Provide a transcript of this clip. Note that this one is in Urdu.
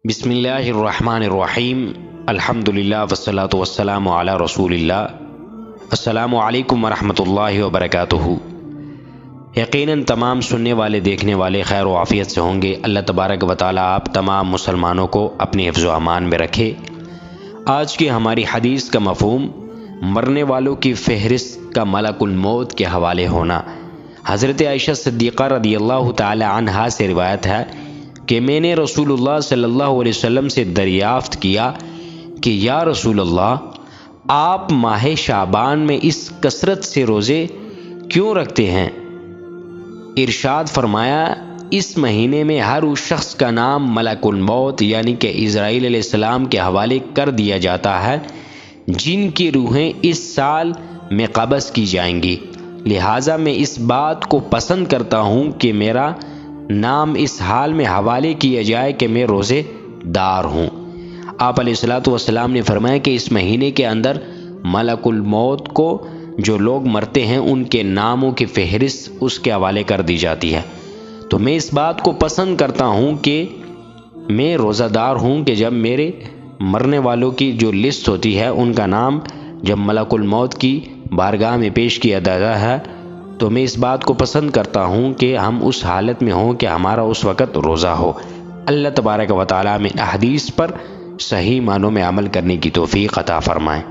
بسم اللہ الرحمن الرحیم الحمدللہ والصلاة والسلام علی رسول اللہ۔ السلام علیکم ورحمۃ اللہ وبرکاتہ۔ یقیناً تمام سننے والے دیکھنے والے خیر و عافیت سے ہوں گے۔ اللہ تبارک و تعالیٰ آپ تمام مسلمانوں کو اپنی حفظ و امان میں رکھے۔ آج کی ہماری حدیث کا مفہوم مرنے والوں کی فہرست کا ملک الموت کے حوالے ہونا۔ حضرت عائشہ صدیقہ رضی اللہ تعالی عنہا سے روایت ہے کہ میں نے رسول اللہ صلی اللہ علیہ وسلم سے دریافت کیا کہ یا رسول اللہ، آپ ماہ شعبان میں اس کثرت سے روزے کیوں رکھتے ہیں؟ ارشاد فرمایا، اس مہینے میں ہر اس شخص کا نام ملک الموت یعنی کہ اسرائیل علیہ السلام کے حوالے کر دیا جاتا ہے جن کی روحیں اس سال میں قبض کی جائیں گی، لہٰذا میں اس بات کو پسند کرتا ہوں کہ میرا نام اس حال میں حوالے کیا جائے کہ میں روزے دار ہوں۔ آپ علیہ الصلوۃ والسلام نے فرمایا کہ اس مہینے کے اندر ملک الموت کو جو لوگ مرتے ہیں ان کے ناموں کی فہرست اس کے حوالے کر دی جاتی ہے، تو میں اس بات کو پسند کرتا ہوں کہ میں روزہ دار ہوں کہ جب میرے مرنے والوں کی جو لسٹ ہوتی ہے ان کا نام جب ملک الموت کی بارگاہ میں پیش کیا جاتا ہے تو میں اس بات کو پسند کرتا ہوں کہ ہم اس حالت میں ہوں کہ ہمارا اس وقت روزہ ہو۔ اللہ تبارک و تعالیٰ میں احادیث پر صحیح معنوں میں عمل کرنے کی توفیق عطا فرمائے۔